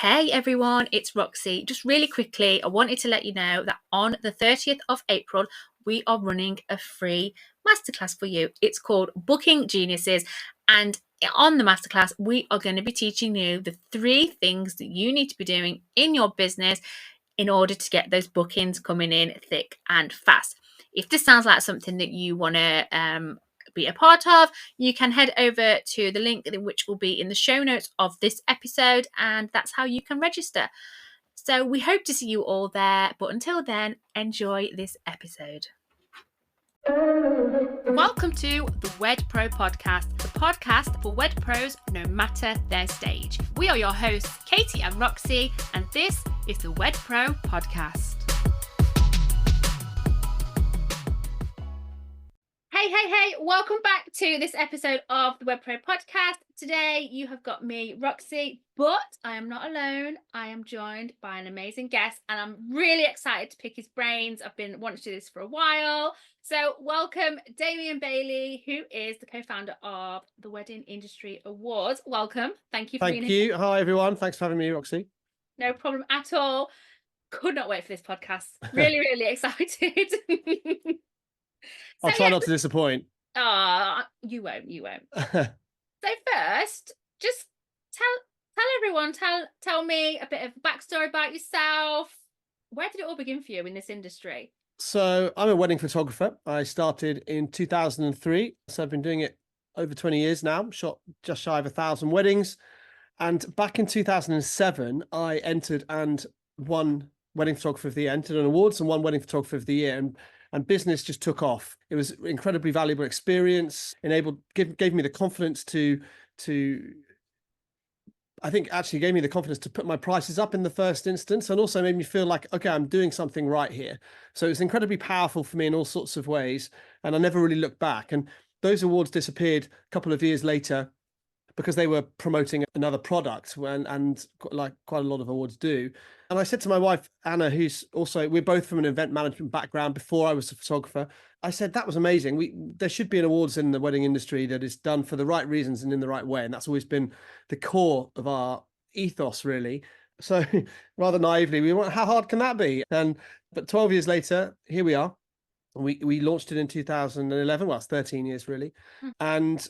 Hey everyone, it's Roxy. Just really quickly, I wanted to let you know that on the 30th of April, we are running a free masterclass for you. It's called Booking Geniuses. And on the masterclass, we are going to be teaching you the 3 things that you need to be doing in your business in order to get those bookings coming in thick and fast. If this sounds like something that you want to be a part of, you can head over to the link which will be in the show notes of this episode, and that's how you can register. So we hope to see you all there, but until then, enjoy this episode. Welcome to the Wed Pro Podcast, the podcast for Wed Pros no matter their stage. We are your hosts, Katie and Roxy, and this is the Wed Pro Podcast. Hey, welcome back to this episode of the Wed Pro Podcast. Today you have got me, Roxy, but I am not alone. I am joined by an amazing guest and I'm really excited to pick his brains. I've been wanting to do this for a while. So welcome Damian Bailey, who is the co-founder of the Wedding Industry Awards. Welcome. Thank you for being here. Thank you. Hi everyone. Thanks for having me, Roxy. No problem at all. Could not wait for this podcast. Really excited. I'll try not to disappoint. You won't. So first, just tell everyone, tell me a bit of backstory about yourself. Where did it all begin for you in this industry? So I'm a wedding photographer. I started in 2003. So I've been doing it over 20 years now, shot just shy of 1,000 weddings. And back in 2007, I entered and won Wedding Photographer of the Year, entered an awards and won Wedding Photographer of the Year. And business just took off. It was incredibly valuable experience, gave me the confidence to I think actually gave me the confidence to put my prices up in the first instance, and also made me feel like, okay, I'm doing something right here. So it's incredibly powerful for me in all sorts of ways. And I never really looked back. And those awards disappeared a couple of years later because they were promoting another product, and like quite a lot of awards do. And I said to my wife, Anna, who's also, we're both from an event management background before I was a photographer. I said, that was amazing. There should be an awards in the wedding industry that is done for the right reasons and in the right way. And that's always been the core of our ethos, really. So rather naively, we went, how hard can that be? But 12 years later, here we are. We launched it in 2011. Well, it's 13 years, really. And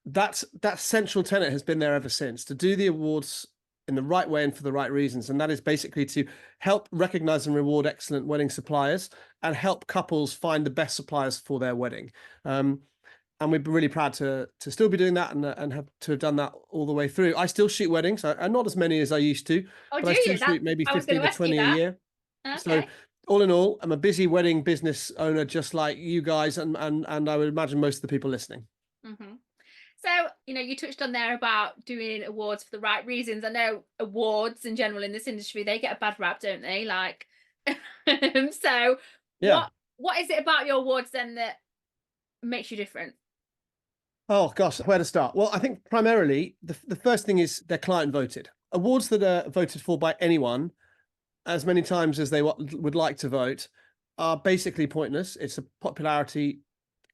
that central tenet has been there ever since, to do the awards in the right way and for the right reasons. And that is basically to help recognize and reward excellent wedding suppliers and help couples find the best suppliers for their wedding. And we're really proud to still be doing that and have done that all the way through. I still shoot weddings, and not as many as I used to, but I still shoot maybe 15 to 20 a year. Okay. So all in all, I'm a busy wedding business owner, just like you guys, and I would imagine most of the people listening. Mm-hmm. So, you touched on there about doing awards for the right reasons. I know awards in general in this industry, they get a bad rap, don't they? Like, so yeah. What is it about your awards then that makes you different? Oh gosh, where to start? Well, I think primarily the first thing is they're client voted. Awards that are voted for by anyone, as many times as they would like to vote, are basically pointless. It's a popularity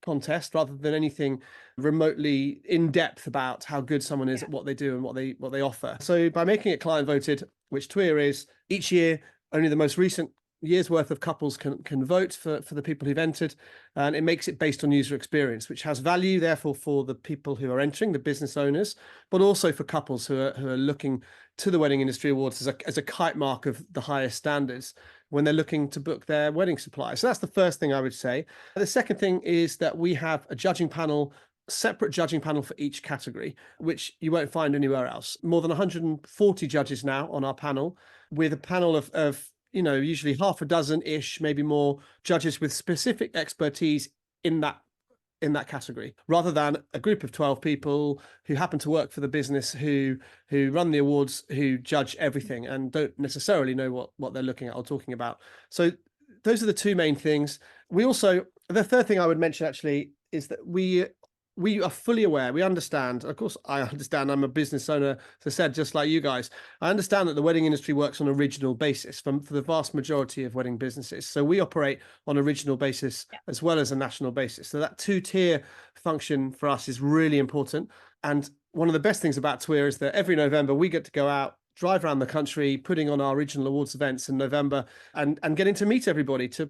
contest rather than anything remotely in depth about how good someone is at what they do and what they offer. So by making it client voted, which TWIA is, each year only the most recent year's worth of couples can vote for the people who've entered, and it makes it based on user experience, which has value therefore for the people who are entering, the business owners, but also for couples who are looking to the Wedding Industry Awards as a kite mark of the highest standards when they're looking to book their wedding supply. So that's the first thing I would say. The second thing is that we have a separate judging panel for each category, which you won't find anywhere else. More than 140 judges now on our panel, with a panel of usually half a dozen-ish, maybe more, judges with specific expertise in that category, rather than a group of 12 people who happen to work for the business who run the awards, who judge everything and don't necessarily know what they're looking at or talking about. So those are the two main things. The third thing I would mention actually is that we are fully aware, we understand, of course I understand, I'm a business owner, as I said, just like you guys. I understand that the wedding industry works on a regional basis for the vast majority of wedding businesses. So we operate on a regional basis as well as a national basis. So that 2-tier function for us is really important. And one of the best things about TWIA is that every November we get to go out, drive around the country, putting on our regional awards events in November, and getting to meet everybody to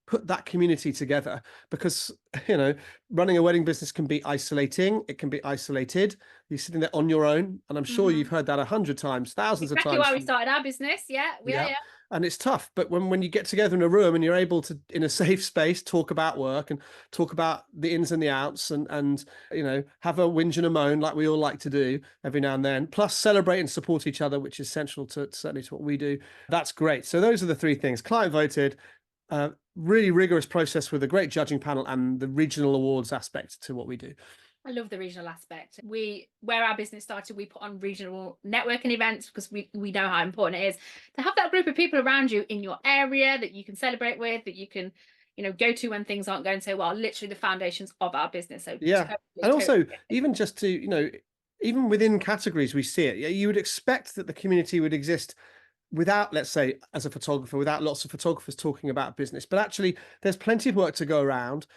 put that community together. Because, you know, running a wedding business can be isolating. It can be isolated. You're sitting there on your own. And I'm sure you've heard that 100 times, thousands of Exactly times why we from, started our business. Yeah, yeah. yeah. And it's tough. But when you get together in a room and you're able to, in a safe space, talk about work and talk about the ins and the outs, and you know, have a whinge and a moan like we all like to do every now and then, plus celebrate and support each other, which is central to certainly to what we do. That's great. So those are the three things: client voted, really rigorous process with a great judging panel, and the regional awards aspect to what we do. I love the regional aspect. Where our business started, we put on regional networking events because we know how important it is to have that group of people around you in your area that you can celebrate with, that you can, you know, go to when things aren't going so well. Literally the foundations of our business. So Yeah. And also, totally. even just to, you know, even within categories, we see it. You would expect that the community would exist without, let's say, as a photographer, without lots of photographers talking about business. But actually, there's plenty of work to go around.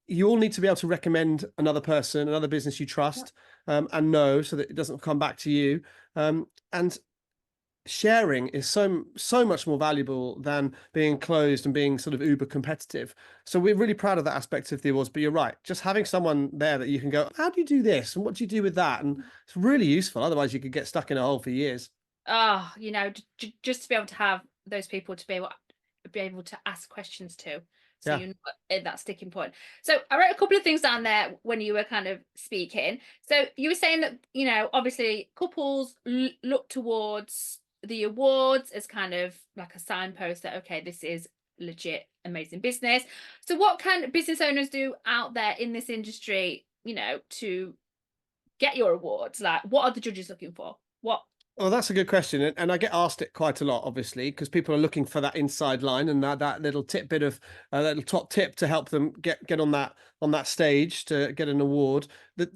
You all need to be able to recommend another person, another business you trust, and know, so that it doesn't come back to you. And sharing is so much more valuable than being closed and being sort of uber competitive. So we're really proud of that aspect of the awards. But you're right, just having someone there that you can go, how do you do this, and what do you do with that? And it's really useful. Otherwise, you could get stuck in a hole for years. Oh, you know, just to be able to have those people to be able to ask questions to, so Yeah. you're not at that sticking point. So I wrote a couple of things down there when you were kind of speaking. So you were saying that, you know, obviously couples look towards the awards as kind of like a signpost that, okay, this is legit amazing business. So what can business owners do out there in this industry, you know, to get your awards? Like, what are the judges looking for? What? Well, that's a good question, and I get asked it quite a lot, obviously, because people are looking for that inside line and that little tidbit of that little top tip to help them get on that stage to get an award. That,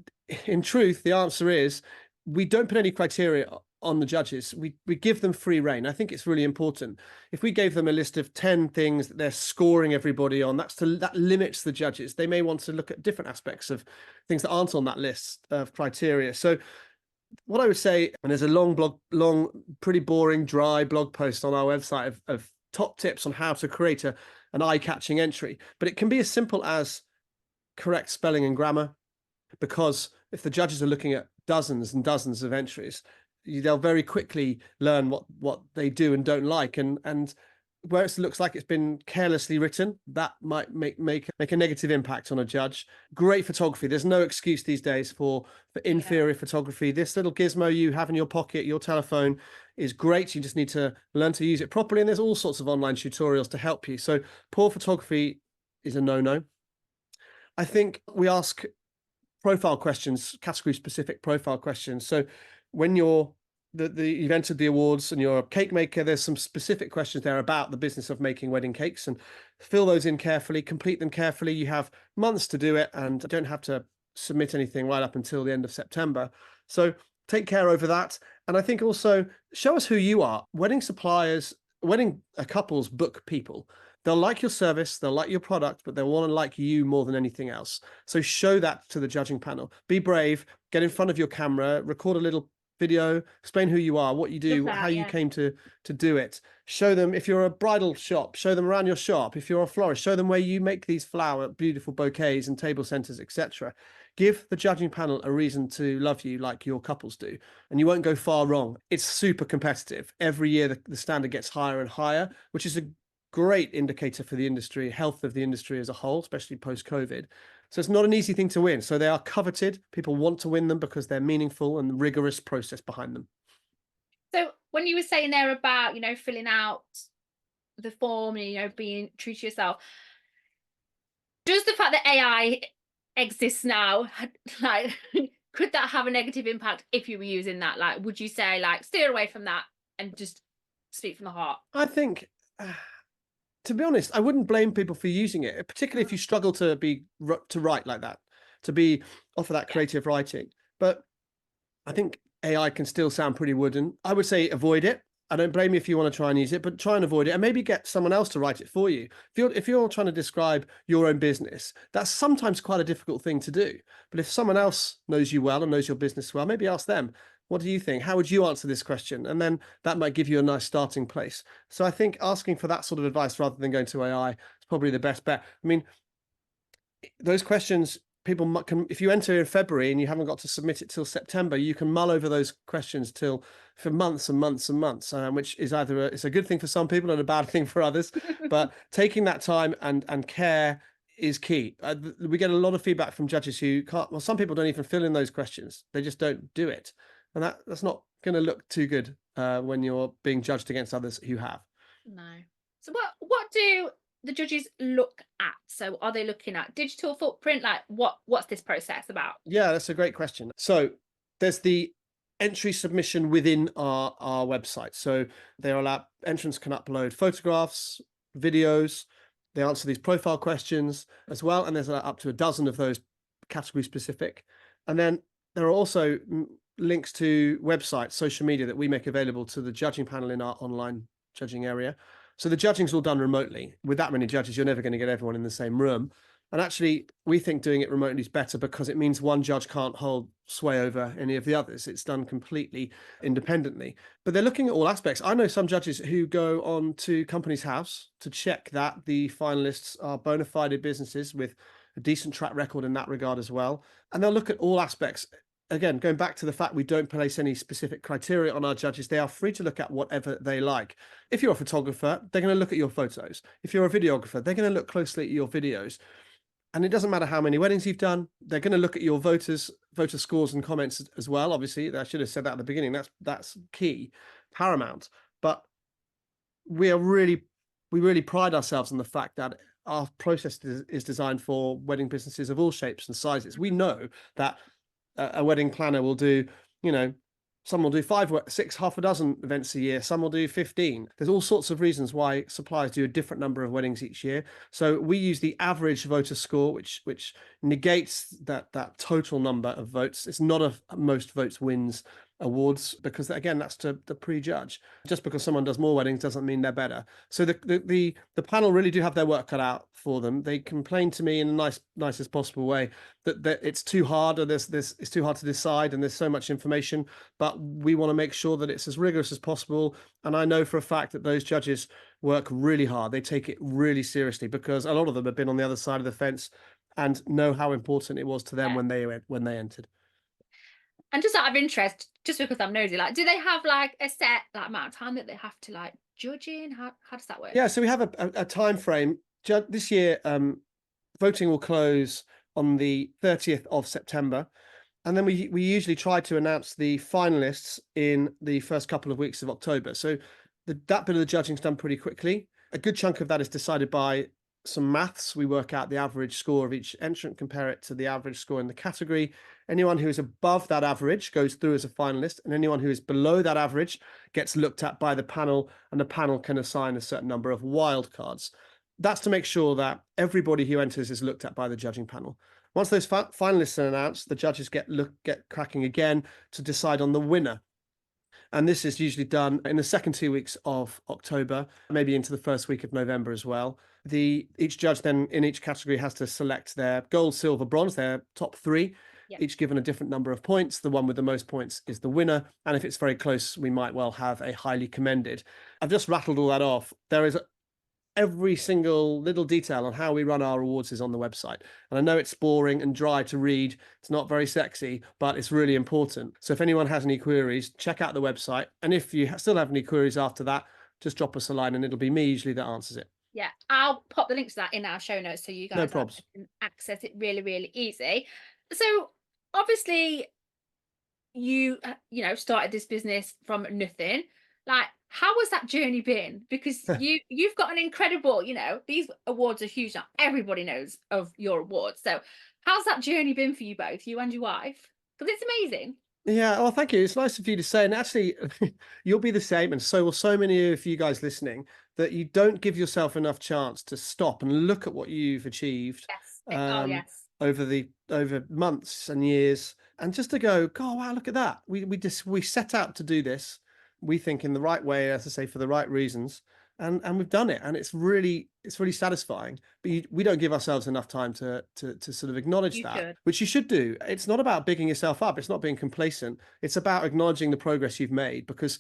in truth, the answer is we don't put any criteria on the judges. We give them free reign. I think it's really important. If we gave them a list of 10 things that they're scoring everybody on, that limits the judges. They may want to look at different aspects of things that aren't on that list of criteria. So what I would say, and there's a long, pretty boring, dry blog post on our website of top tips on how to create an eye-catching entry. But it can be as simple as correct spelling and grammar, because if the judges are looking at dozens and dozens of entries, they'll very quickly learn what they do and don't like. And where it looks like it's been carelessly written, that might make a negative impact on a judge. Great photography. There's no excuse these days for inferior photography. This little gizmo you have in your pocket, your telephone, is great. You just need to learn to use it properly. And there's all sorts of online tutorials to help you. So poor photography is a no-no. I think we ask profile questions, category specific profile questions. So when you've entered the awards and you're a cake maker, there's some specific questions there about the business of making wedding cakes, and fill those in carefully, complete them carefully. You have months to do it and don't have to submit anything right up until the end of September. So take care over that. And I think also show us who you are. Wedding suppliers, wedding couples book people. They'll like your service, they'll like your product, but they'll want to like you more than anything else. So show that to the judging panel. Be brave, get in front of your camera, record a little video, explain who you are, what you do, how you came to do it. Show them, if you're a bridal shop, show them around your shop. If you're a florist, show them where you make these beautiful bouquets and table centers, etc. Give the judging panel a reason to love you like your couples do, and you won't go far wrong. It's super competitive. Every year the standard gets higher and higher, which is a great indicator for the industry, health of the industry as a whole, especially post-COVID. So it's not an easy thing to win. So they are coveted. People want to win them because they're meaningful and rigorous process behind them. So when you were saying there about, you know, filling out the form and, you know, being true to yourself, does the fact that AI exists now, like, could that have a negative impact if you were using that? Like, would you say, like, steer away from that and just speak from the heart? I think, to be honest, I wouldn't blame people for using it, particularly if you struggle to write like that, to offer that creative writing. But I think AI can still sound pretty wooden. I would say avoid it. I don't blame you if you want to try and use it, but try and avoid it, and maybe get someone else to write it for you. If you're trying to describe your own business, that's sometimes quite a difficult thing to do. But if someone else knows you well and knows your business well, maybe ask them. What do you think? How would you answer this question? And then that might give you a nice starting place. So I think asking for that sort of advice rather than going to AI is probably the best bet. I mean, those questions, people can, if you enter in February and you haven't got to submit it till September, you can mull over those questions till for months and months and months, which is either it's a good thing for some people and a bad thing for others. But taking that time and care is key. We get a lot of feedback from judges who can't. Well, some people don't even fill in those questions; they just don't do it, and that's not going to look too good when you're being judged against others who have. No. So what do the judges look at? So are they looking at digital footprint? Like what's this process about? Yeah, that's a great question. So there's the entry submission within our website. So they're allowed, entrants can upload photographs, videos. They answer these profile questions as well. And there's up to a dozen of those category specific. And then there are also links to websites, social media that we make available to the judging panel in our online judging area. So the judging's all done remotely. With that many judges, you're never going to get everyone in the same room. And actually, we think doing it remotely is better because it means one judge can't hold sway over any of the others. It's done completely independently. But they're looking at all aspects. I know some judges who go on to Companies House to check that the finalists are bona fide businesses with a decent track record in that regard as well. And they'll look at all aspects. Again, going back to the fact we don't place any specific criteria on our judges, they are free to look at whatever they like. If you're a photographer, they're going to look at your photos. If you're a videographer, they're going to look closely at your videos. And it doesn't matter how many weddings you've done. They're going to look at your voter scores and comments as well. Obviously, I should have said that at the beginning. That's key, paramount. But we really pride ourselves on the fact that our process is designed for wedding businesses of all shapes and sizes. We know that a wedding planner will do, some will do 5, 6, half a dozen events a year. Some will do 15. There's all sorts of reasons why suppliers do a different number of weddings each year. So we use the average voter score, which negates that total number of votes. It's not a most votes wins awards, because again, that's to the prejudge. Just because someone does more weddings doesn't mean they're better. So the panel really do have their work cut out for them. They complain to me in the nicest possible way that it's too hard, or it's too hard to decide, and there's so much information. But we want to make sure that it's as rigorous as possible. And I know for a fact that those judges work really hard. They take it really seriously, because a lot of them have been on the other side of the fence and know how important it was to them when they entered. And just out of interest, just because I'm nosy, like, do they have like a set amount of time that they have to like judge in? How does that work? Yeah, so we have a time frame. This year, voting will close on the 30th of September. And then we usually try to announce the finalists in the first couple of weeks of October. So that bit of the judging's done pretty quickly. A good chunk of that is decided by some maths. We work out the average score of each entrant, compare it to the average score in the category. Anyone who is above that average goes through as a finalist, and anyone who is below that average gets looked at by the panel, and the panel can assign a certain number of wild cards. That's to make sure that everybody who enters is looked at by the judging panel. Once those finalists are announced, the judges get cracking again to decide on the winner. And this is usually done in the second 2 weeks of October, maybe into the first week of November as well. Each judge then in each category has to select their gold, silver, bronze, their top 3, each given a different number of points. The one with the most points is the winner. And if it's very close, we might well have a highly commended. I've just rattled all that off. There is every single little detail on how we run our awards is on the website. And I know it's boring and dry to read. It's not very sexy, but it's really important. So if anyone has any queries, check out the website. And if you still have any queries after that, just drop us a line and it'll be me usually that answers it. Yeah, I'll pop the link to that in our show notes so you guys can access it really, really easy. So obviously you started this business from nothing. Like, how has that journey been? Because you've got an incredible, these awards are huge now. Everybody knows of your awards. So how's that journey been for you both, you and your wife? Because it's amazing. Yeah, well, thank you. It's nice of you to say. And actually, you'll be the same, and so will so many of you guys listening, that you don't give yourself enough chance to stop and look at what you've achieved Yes. over months and years, and just to go, God, wow, look at that. We set out to do this. We think in the right way, as I say, for the right reasons. and we've done it, and it's really satisfying. But we don't give ourselves enough time to sort of acknowledge You that, should. which you should do. It's not about bigging yourself up. It's not being complacent. It's about acknowledging the progress you've made, because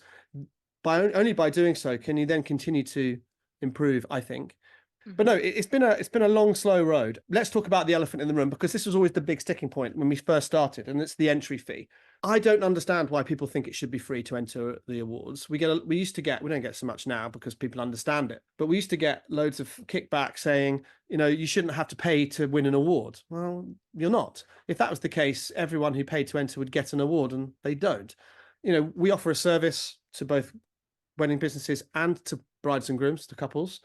only by doing so can you then continue to improve, I think. But no, it's been a long, slow road. Let's talk about the elephant in the room, because this was always the big sticking point when we first started, and it's the entry fee. I don't understand why people think it should be free to enter the awards. We used to get, we don't get so much now because people understand it, but we used to get loads of kickback saying, you shouldn't have to pay to win an award. Well, you're not. If that was the case, everyone who paid to enter would get an award, and they don't. We offer a service to both wedding businesses and to brides and grooms, to couples.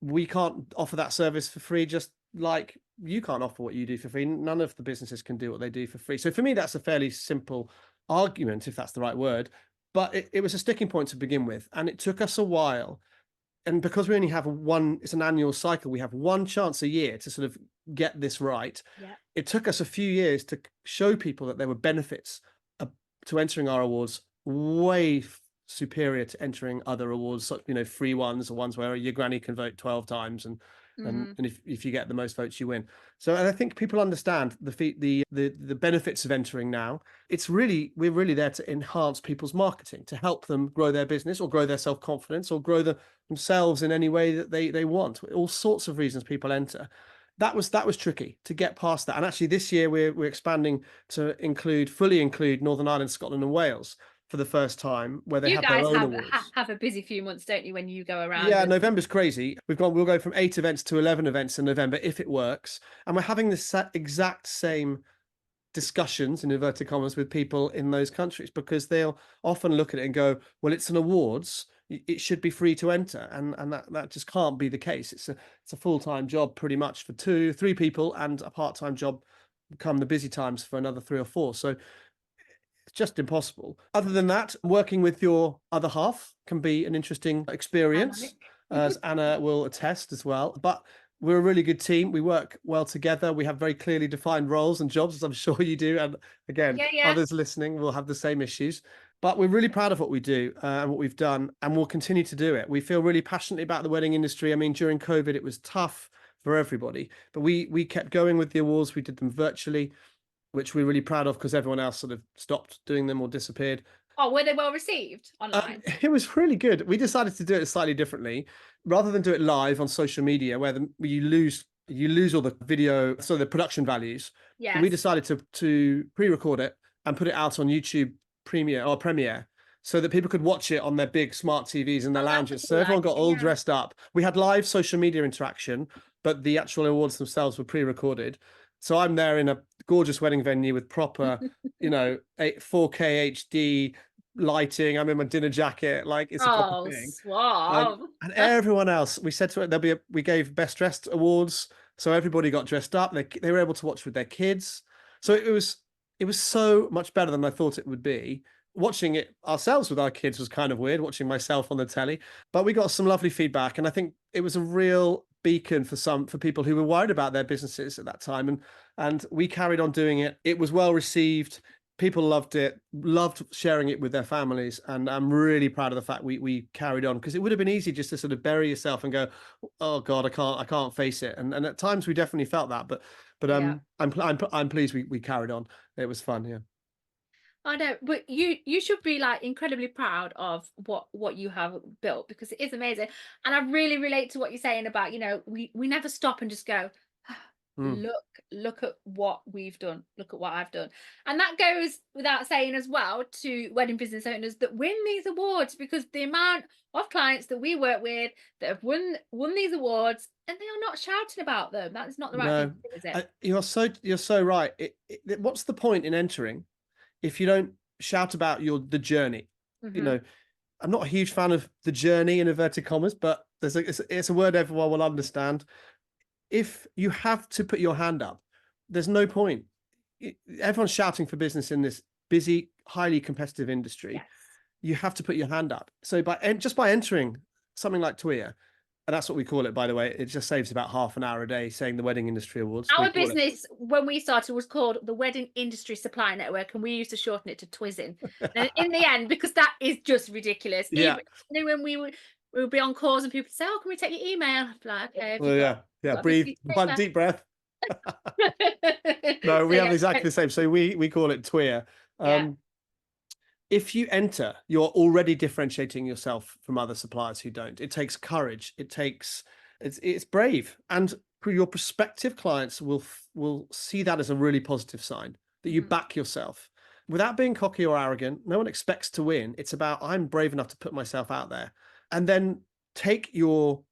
We can't offer that service for free, just like you can't offer what you do for free. None of the businesses can do what they do for free. So for me, that's a fairly simple argument, if that's the right word. But it was a sticking point to begin with, and it took us a while. And because we only have it's an annual cycle, we have one chance a year to sort of get this right. Yeah. It took us a few years to show people that there were benefits to entering our awards, way superior to entering other awards, such free ones, or ones where your granny can vote 12 times, and if you get the most votes, you win. So, and I think people understand the benefits of entering now. We're really there to enhance people's marketing, to help them grow their business, or grow their self-confidence, or grow themselves in any way that they want. All sorts of reasons people enter. That was tricky to get past that. And actually this year we're expanding to fully include Northern Ireland, Scotland and Wales for the first time, where they You have their guys own have awards. have a busy few months, don't you, when you go around Yeah, and November's crazy. We'll go from 8 events to 11 events in November if it works. And we're having the exact same discussions, in inverted commas, with people in those countries, because they'll often look at it and go, well, it's an awards, it should be free to enter. And that just can't be the case. It's a full-time job pretty much for 2-3 people, and a part-time job come the busy times for another 3 or 4. So it's just impossible. Other than that, working with your other half can be an interesting experience, dynamic. as Anna will attest as well. But we're a really good team. We work well together. We have very clearly defined roles and jobs, as I'm sure you do. And again, Yeah. others listening will have the same issues. But we're really proud of what we do and what we've done, and we'll continue to do it. We feel really passionately about the wedding industry. I mean, during COVID, it was tough for everybody, but we kept going with the awards. We did them virtually, which we're really proud of, because everyone else sort of stopped doing them or disappeared. Oh, were they well received online? It was really good. We decided to do it slightly differently, rather than do it live on social media, where you lose all the video, so the production values. We Yes. decided to pre-record it and put it out on YouTube Premiere, so that people could watch it on their big smart TVs in their Oh, that's a lounges. So cool everyone got idea, all yeah. dressed up. We had live social media interaction, but the actual awards themselves were pre-recorded. So I'm there in a gorgeous wedding venue with proper, 4K HD lighting. I'm in my dinner jacket, like it's a proper Oh, thing. suave. And everyone else, we said to it, we gave best dressed awards, so everybody got dressed up. They were able to watch with their kids. So it was so much better than I thought it would be. Watching it ourselves with our kids was kind of weird, watching myself on the telly, but we got some lovely feedback, and I think it was a real beacon for people who were worried about their businesses at that time, and we carried on doing it. It was well received. People loved it, loved sharing it with their families, and I'm really proud of the fact we carried on, because it would have been easy just to sort of bury yourself and go, oh God, I can't face it, and at times we definitely felt that, but Yeah. I'm pleased we carried on. It was fun, yeah. I know, but you should be like incredibly proud of what you have built, because it is amazing. And I really relate to what you're saying about, we never stop and just go, Mm. look at what we've done, look at what I've done. And that goes without saying as well to wedding business owners that win these awards, because the amount of clients that we work with that have won these awards, and they are not shouting about them. That is not the right thing No, to do, is it? you're so right. What's the point in entering if you don't shout about the journey? You Hmm. know, I'm not a huge fan of the journey in inverted commas, but it's a word everyone will understand. If you have to put your hand up, there's no point. Everyone's shouting for business in this busy, highly competitive industry. Yes. You have to put your hand up. So just by entering something like TWIA, and that's what we call it, by the way, it just saves about half an hour a day saying the Wedding Industry Awards. We Our call it. business, when we started, was called the Wedding Industry Supply Network, and we used to shorten it to TWISN. And in the end, because that is just ridiculous. Yeah. Even when we were we'll be on calls and people say, "Oh, can we take your email?" I'm like, "Okay, have you Well, got yeah. a big Breathe, piece of one paper?" deep breath. No, So we have yeah, exactly the same. So we call it TWIA. yeah. If you enter, you're already differentiating yourself from other suppliers who don't. It takes courage. It's brave, and your prospective clients will see that as a really positive sign that you Mhm. back yourself without being cocky or arrogant. No one expects to win. It's about I'm brave enough to put myself out there, and then take your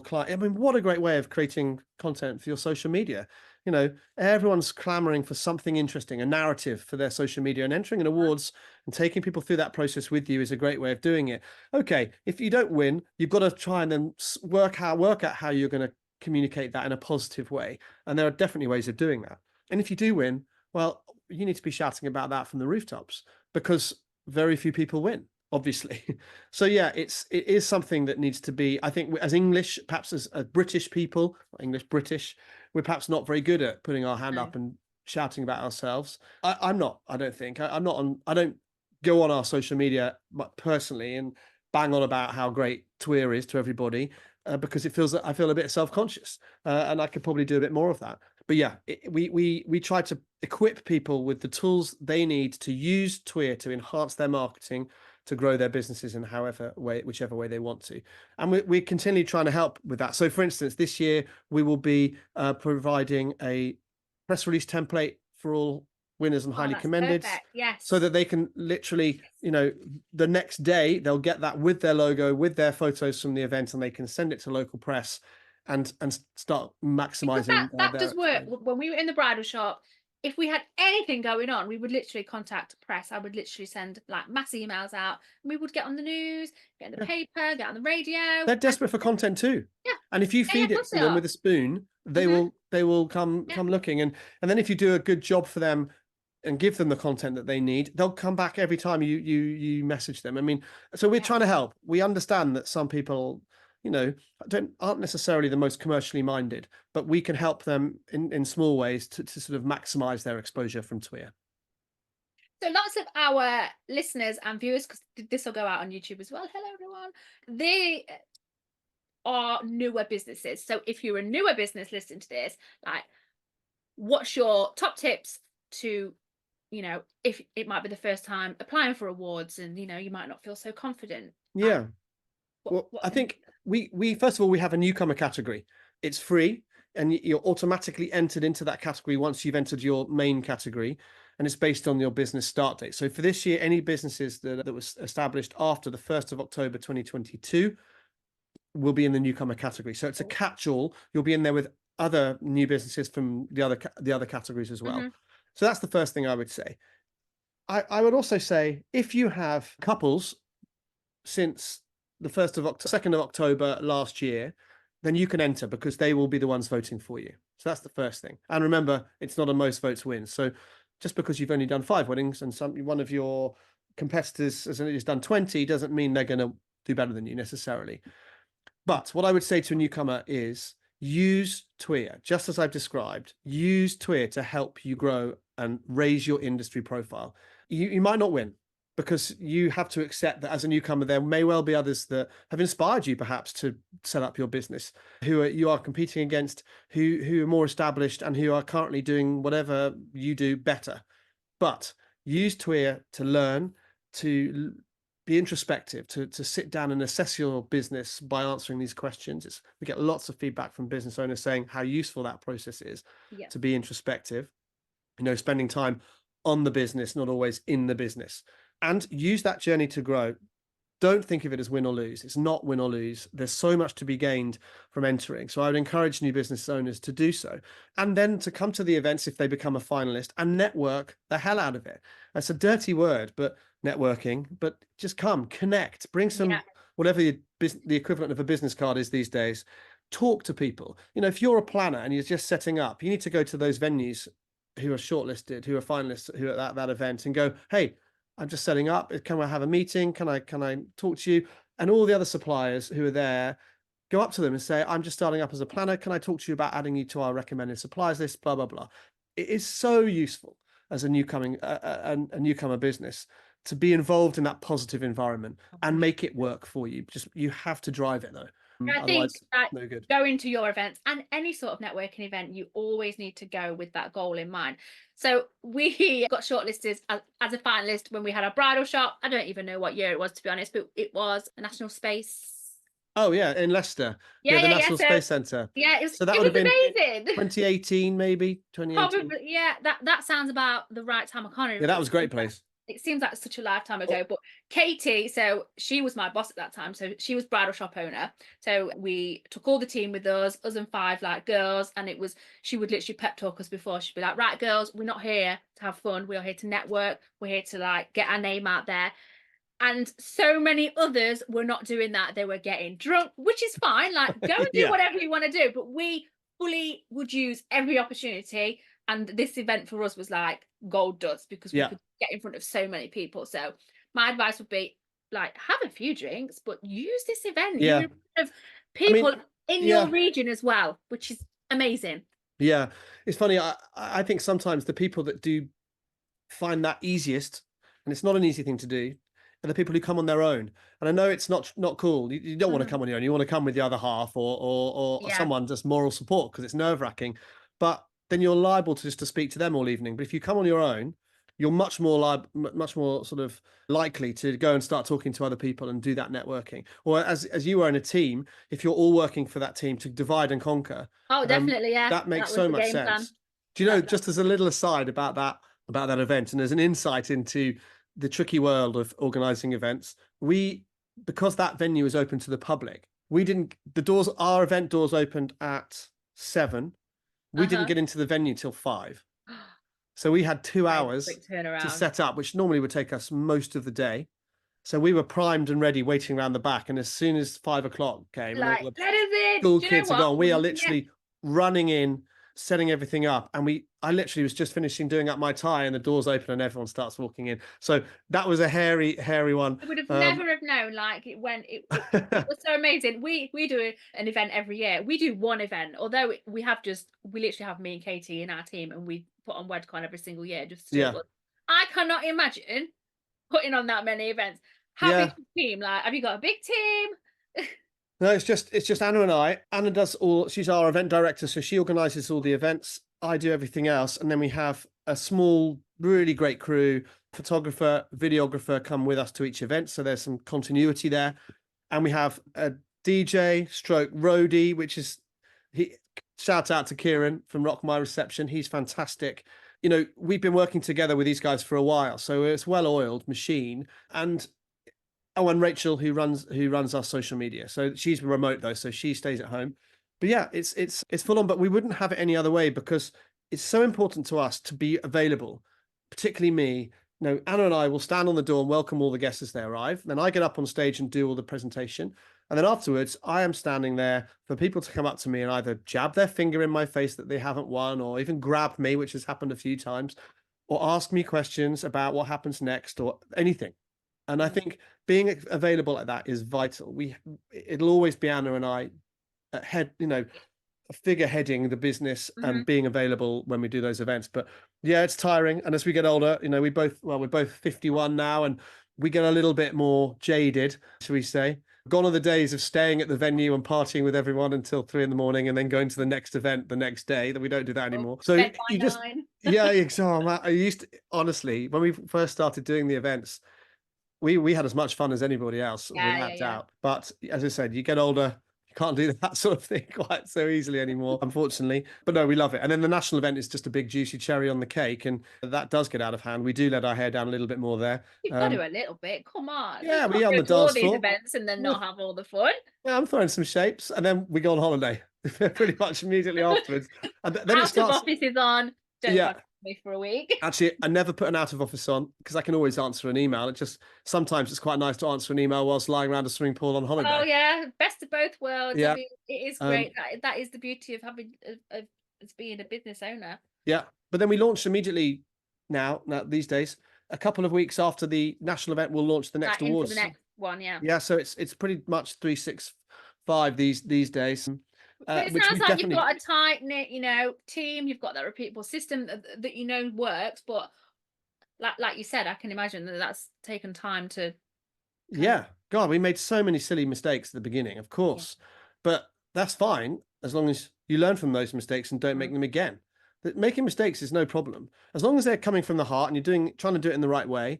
client. I mean, what a great way of creating content for your social media. You know, everyone's clamoring for something interesting, a narrative for their social media, and entering an awards and taking people through that process with you is a great way of doing it. Okay, if you don't win, you've got to try and then work out how you're going to communicate that in a positive way. And there are definitely ways of doing that. And if you do win, well, you need to be shouting about that from the rooftops, because very few people win, obviously. So yeah, it is something that needs to be, I think, as English, perhaps as British people, English British, we're perhaps not very good at putting our hand No. up and shouting about ourselves. I'm not. I don't think. I'm not on. I don't go on our social media personally and bang on about how great TWIA is to everybody, because it feels that I feel a bit self-conscious, and I could probably do a bit more of that. But yeah, we try to equip people with the tools they need to use TWIA to enhance their marketing, to grow their businesses in whichever way they want to. And we're continually trying to help with that. So for instance, this year we will be providing a press release template for all winners and Oh, highly that's commended, perfect. so Yes. that they can literally, the next day they'll get that with their logo, with their photos from the event, and they can send it to local press and start Because that maximizing that their does work. exposure. When we were in the bridal shop, if we had anything going on, we would literally contact press. I would literally send like mass emails out. And we would get on the news, get in the Yeah. paper, get on the radio, They're and desperate for content too. yeah, And if you yeah, yeah, feed of it course to they them are. with a spoon, they Hmm. will come Yeah, looking. And then if you do a good job for them and give them the content that they need, they'll come back every time you message them. I mean, so we're yeah. trying to help. We understand that some people, aren't necessarily the most commercially minded, but we can help them in small ways to sort of maximize their exposure from TWIA. So lots of our listeners and viewers, because this will go out on YouTube as well. Hello, everyone. They are newer businesses. So if you're a newer business listening to this, like, what's your top tips to, if it might be the first time applying for awards and you might not feel so confident. Like, Yeah. what Well, what I things? think we first of all, we have a newcomer category. It's free, and you're automatically entered into that category once you've entered your main category, and it's based on your business start date. So for this year, any businesses that was established after the 1st of October 2022 will be in the newcomer category. So it's a catch-all. You'll be in there with other new businesses from the other categories as well. Mm-hmm. So that's the first thing I would say. I would also say, if you have couples since the 2nd of October last year, then you can enter, because they will be the ones voting for you. So that's the first thing. And remember, it's not a most votes wins. So just because you've only done 5 weddings and one of your competitors has done 20 doesn't mean they're going to do better than you necessarily. But what I would say to a newcomer is, use TWIA, just as I've described. Use TWIA to help you grow and raise your industry profile. You might not win, because you have to accept that as a newcomer, there may well be others that have inspired you perhaps to set up your business, you are competing against, who are more established and who are currently doing whatever you do better. But use TWIA to learn, to be introspective, to sit down and assess your business by answering these questions. We get lots of feedback from business owners saying how useful that process is, Yeah. to be introspective, spending time on the business, not always in the business, and use that journey to grow. Don't think of it as win or lose. It's not win or lose. There's so much to be gained from entering. So I would encourage new business owners to do so. And then to come to the events if they become a finalist, and network the hell out of it. That's a dirty word, but networking, but just come, connect, bring Yeah. some, whatever the equivalent of a business card is these days. Talk to people. If you're a planner and you're just setting up, you need to go to those venues who are shortlisted, who are finalists, who are at that event, and go, hey, I'm just setting up. Can I have a meeting? Can I talk to you? And all the other suppliers who are there, go up to them and say, I'm just starting up as a planner. Can I talk to you about adding you to our recommended suppliers list? Blah, blah, blah. It is so useful as a newcomer business to be involved in that positive environment and 100%. make it work for you. Just you have to drive it though. I think Otherwise, that no good. going to your events and any sort of networking event, you always need to go with that goal in mind. So we got shortlisted as a finalist when we had our bridal shop. I don't even know what year it was, to be honest, but it was a National Space. Oh yeah, in Leicester. Yeah, Yeah, the yeah, yeah. National So Space Centre. yeah, So that would have it been was amazing. 2018, maybe 2018. Probably, yeah. That sounds about the right time. I can't Yeah, even. that was a great place. It seems like such a lifetime Oh, ago, but Katie, so she was my boss at that time, so she was bridal shop owner. So we took all the team with us and 5 like girls, and it was, she would literally pep talk us before. She'd be like, right girls, we're not here to have fun, we are here to network, we're here to like get our name out there. And so many others were not doing that. They were getting drunk, which is fine, like go and do yeah, whatever you want to do, but we fully would use every opportunity. And this event for us was like gold dust because we yeah, could get in front of so many people. So my advice would be like have a few drinks, but use this event. You're yeah. in front of I mean, people in your yeah, region as well, which is amazing. yeah. It's funny. I think sometimes the people that do find that easiest, and it's not an easy thing to do, are the people who come on their own. And I know it's not cool. You don't want to come on your own. You want to come with the other half or Yeah. someone just moral support because it's nerve wracking. But then you're liable to just to speak to them all evening. But if you come on your own, you're much more much more sort of likely to go and start talking to other people and do that networking. Or as you were in a team, if you're all working for that team to divide and conquer, Oh, definitely. Yeah. that makes That was so the much game plan. sense. Do you know, That, just as a little aside about that event, and as an insight into the tricky world of organizing events, because that venue is open to the public, we didn't the doors our event doors opened at 7. We didn't uh-huh. get into the venue till 5. So we had 2 That is a hours quick to turnaround. set up, which normally would take us most of the day. So we were primed and ready, waiting around the back. And as soon as 5 o'clock came and all Like, the let us in. school Do you know kids are what? gone, we are literally running in, setting everything up. And I literally was just finishing doing up my tie and the doors open and everyone starts walking in. So that was a hairy one. I would have Um, never have known. Like it went. It was so amazing. We do an event every year. We do one event, although we literally have me and Katie in our team, and we put on WedCon every single year, just the two of yeah, us. I cannot imagine putting on that many events. How big yeah. is the team? Like, have you got a big team? No, it's just Anna and I. Anna does all. She's our event director, so she organises all the events. I do everything else, and then we have a small, really great crew, photographer, videographer come with us to each event. So there's some continuity there, and we have a DJ stroke roadie, which is he. Shout out to Kieran from Rock My Reception. He's fantastic. You know, we've been working together with these guys for a while, so it's well-oiled machine. And oh, and Rachel, who runs our social media. So she's remote though, so she stays at home. But yeah, it's full on. But we wouldn't have it any other way because it's so important to us to be available, particularly me. You know, Anna and I will stand on the door and welcome all the guests as they arrive. Then I get up on stage and do all the presentation. And then afterwards, I am standing there for people to come up to me and either jab their finger in my face that they haven't won, or even grab me, which has happened a few times, or ask me questions about what happens next or anything. And I think being available like that is vital. It'll always be Anna and I figureheading the business and Mhm. being available when we do those events. But yeah, it's tiring. And as we get older, we're both 51 now, and we get a little bit more jaded, shall we say. Gone are the days of staying at the venue and partying with everyone until 3 in the morning and then going to the next event the next day. That we don't do that Oh, anymore. So bed by you just, 9. yeah, I used to, honestly, when we first started doing the events, we had as much fun as anybody else, Yeah, yeah, without yeah. doubt. But as I said, you get older, you can't do that sort of thing quite so easily anymore, unfortunately. But no, we love it. And then the national event is just a big juicy cherry on the cake, and that does get out of hand. We do let our hair down a little bit more there. You've got to a little bit. Come on. You Yeah, can't we on go the to all dance these floor. events and then Yeah, not have all the fun. yeah, I'm throwing some shapes, and then we go on holiday pretty much immediately afterwards. And then it Out of starts. office is on. Don't Yeah, contact me for a week. actually, I never put an out of office on because I can always answer an email. Sometimes it's quite nice to answer an email whilst lying around a swimming pool on Oh holiday. yeah, best of both worlds. I Yeah. mean, it is Um, great. That is the beauty of having of as being a business owner. Yeah, but then we launched immediately now these days. A couple of weeks after the national event, we'll launch the next Like into the awards. next one, yeah. Yeah, so it's pretty much 365 these days, But it which sounds we've like you've definitely. got a tight knit, team. You've got that repeatable system that works. But like you said, I can imagine that that's taken time to kind of, Yeah. God, we made so many silly mistakes at the beginning, of yeah. course. But that's fine as long as you learn from those mistakes and don't make Mm. them again. Making mistakes is no problem. As long as they're coming from the heart and you're trying to do it in the right way,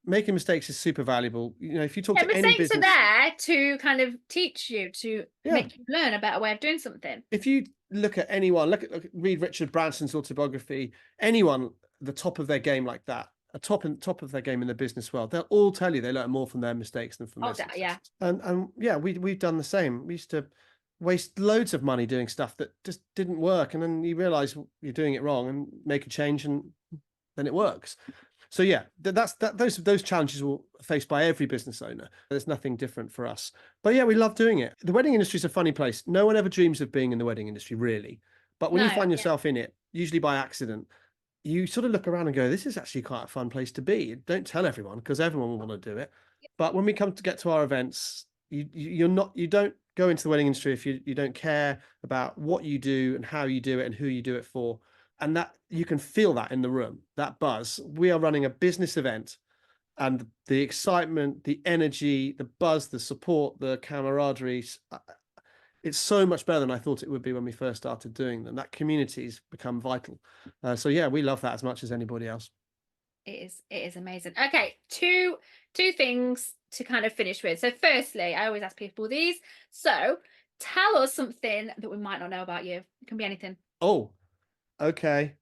making mistakes is super valuable. You know, if you talk Yeah, to any mistakes are business, there to kind of teach you, to yeah, make you learn a better way of doing something. if you look at anyone, read Richard Branson's autobiography, anyone the top of their game like that, a top of their game in the business world, they'll all tell you they learn more from their mistakes than from Oh, their yeah. successes. And yeah, we've done the same. We used to waste loads of money doing stuff that just didn't work, and then you realize you're doing it wrong and make a change, and then it works. So yeah, those challenges will faced by every business owner. There's nothing different for us. But yeah, we love doing it. The wedding industry is a funny place. No one ever dreams of being in the wedding industry, really. But when No, you find yeah. yourself in it, usually by accident, you sort of look around and go, "This is actually quite a fun place to be." Don't tell everyone because everyone will want to do it. But when we come to get to our events, you don't go into the wedding industry if you don't care about what you do and how you do it and who you do it for. And that you can feel that in the room, that buzz. We are running a business event, and the excitement, the energy, the buzz, the support, the camaraderie, it's so much better than I thought it would be when we first started doing them. That community's become vital. So yeah, we love that as much as anybody else. It is amazing. Okay, two things to kind of finish with. So firstly, I always ask people these. So tell us something that we might not know about you. It can be anything. Oh, okay.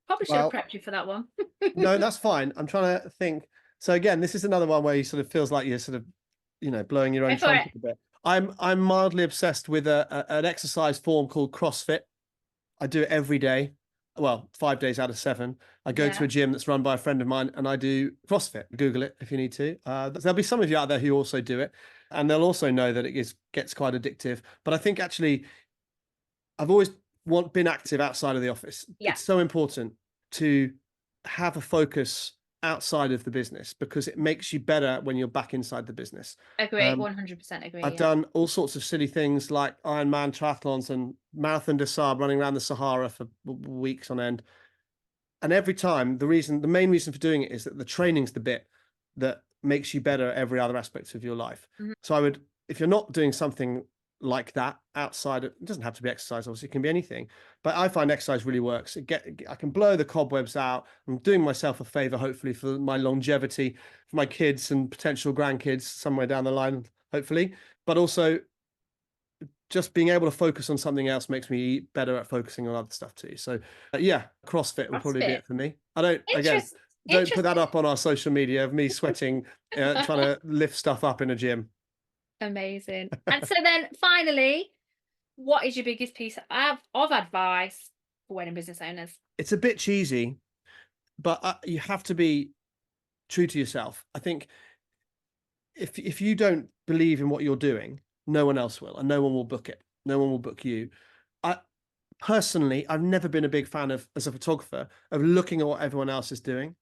Probably should have Well, prepped you for that one. no, that's fine. I'm trying to think. So again, this is another one where you sort of feels like you're sort of, blowing your Go own for it. trumpet a bit. I'm mildly obsessed with an exercise form called CrossFit. I do it every day. Well, 5 days out of 7. I go to Yeah. a gym that's run by a friend of mine and I do CrossFit. Google it if you need to. There'll be some of you out there who also do it, and they'll also know that gets quite addictive. But I think actually I've always been active outside of the office. Yeah. It's so important to have a focus outside of the business because it makes you better when you're back inside the business. Agree. Um, 100% agree. I've Yeah. done all sorts of silly things like Ironman triathlons and marathon des Sables, running around the Sahara for weeks on end. And every time, the main reason for doing it is that the training's the bit that makes you better at every other aspect of your life. Mhm. So if you're not doing something like that outside, it doesn't have to be exercise, obviously, it can be anything. But I find exercise really works. I can blow the cobwebs out. I'm doing myself a favor, hopefully, for my longevity, for my kids and potential grandkids somewhere down the line, hopefully. But also, just being able to focus on something else makes me better at focusing on other stuff too. So yeah, CrossFit will probably be CrossFit. it for me. I don't, again, Interest, don't put that interesting. up on our social media of me sweating, trying to lift stuff up in a gym. Amazing. And so then finally, what is your biggest piece of advice for wedding business owners? It's a bit cheesy, but you have to be true to yourself. I think if you don't believe in what you're doing, no one else will, and no one will book it. No one will book you. I personally, I've never been a big fan of, as a photographer, of looking at what everyone else is doing.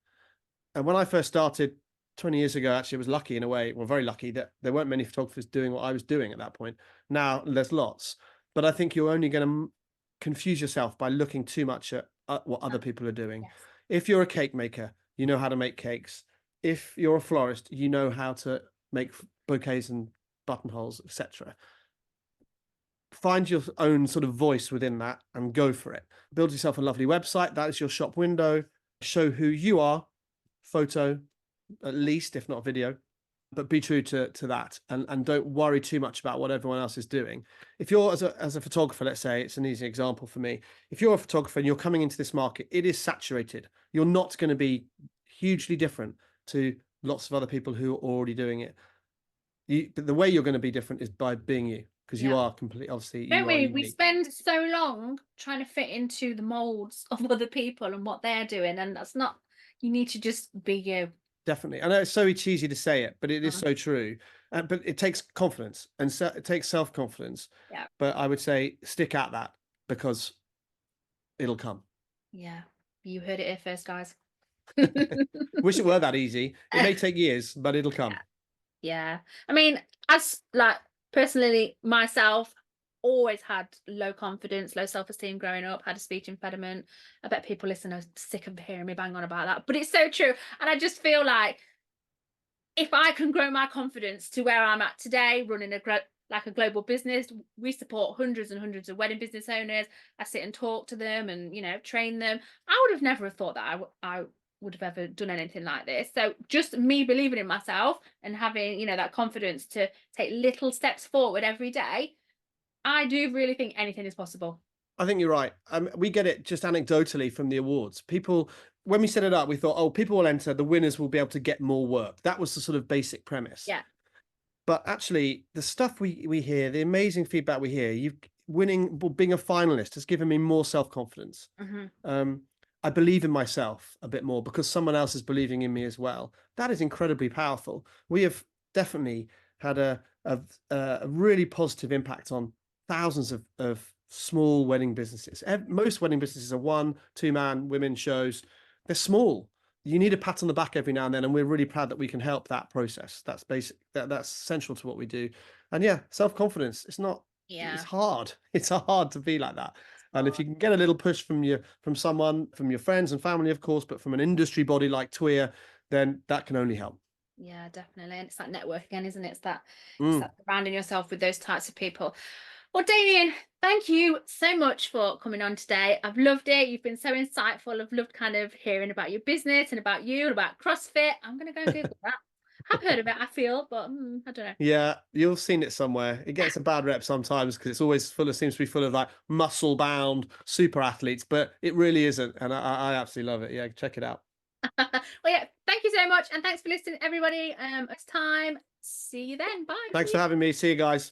And when I first started 20 years ago, actually, I was lucky in a way, well, very lucky that there weren't many photographers doing what I was doing at that point. Now there's lots, but I think you're only going to confuse yourself by looking too much at what other people are doing. Yes. If you're a cake maker, you know how to make cakes. If you're a florist, you know how to make bouquets and buttonholes, etc. Find your own sort of voice within that and go for it. Build yourself a lovely website. That is your shop window. Show who you are, photo at least, if not video, but be true to that, and don't worry too much about what everyone else is doing. If you're as a photographer, let's say, it's an easy example for me. If you're a photographer and you're coming into this market, it is saturated. You're not going to be hugely different to lots of other people who are already doing it. But the way you're going to be different is by being you, because you Yeah. are completely, obviously, Don't you are we? We unique. spend so long trying to fit into the molds of other people and what they're doing, and that's not. You need to just be you. Definitely. I know it's so cheesy to say it, but it is Mm. so true. But it takes confidence, and so it takes self-confidence. Yeah. But I would say stick at that because it'll come. Yeah. You heard it here first, guys. Wish it were that easy. It may take years, but it'll come. Yeah. I mean, as like personally myself, always had low confidence, low self-esteem growing up, had a speech impediment. I bet people listen are sick of hearing me bang on about that, but it's so true. And I just feel like if I can grow my confidence to where I'm at today, running like a global business, we support hundreds and hundreds of wedding business owners. I sit and talk to them and, train them. I would have never have thought that I would have ever done anything like this. So just me believing in myself and having, that confidence to take little steps forward every day, I do really think anything is possible. I think you're right. We get it just anecdotally from the awards. People, when we set it up, we thought, oh, people will enter, the winners will be able to get more work. That was the sort of basic premise. Yeah. But actually, the stuff we hear, the amazing feedback we hear, you winning, being a finalist has given me more self-confidence. I believe in myself a bit more because someone else is believing in me as well. That is incredibly powerful. We have definitely had a really positive impact on thousands of small wedding businesses. Most wedding businesses are 1-2 man women shows. They're small. You need a pat on the back every now and then, and we're really proud that we can help that process. That's basic. That's central to what we do. And yeah, self-confidence. It's Yeah. hard. It's hard to be like that. And if you can get a little push from someone, from your friends and family, of course, but from an industry body like TWIA, then that can only help. Yeah, definitely. And it's that network again, isn't it? It's Mm. that surrounding yourself with those types of people. Well, Damien, thank you so much for coming on today. I've loved it. You've been so insightful. I've loved kind of hearing about your business and about you and about CrossFit. I'm going to go and Google that. I've heard of it, I feel, but I don't know. Yeah, you've seen it somewhere. It gets a bad rep sometimes because it's always seems to be full of like muscle bound super athletes, but it really isn't. And I absolutely love it. Yeah, check it out. Well, yeah, thank you so much. And thanks for listening, everybody. It's time. See you then. Bye. Thanks for having me. See you guys.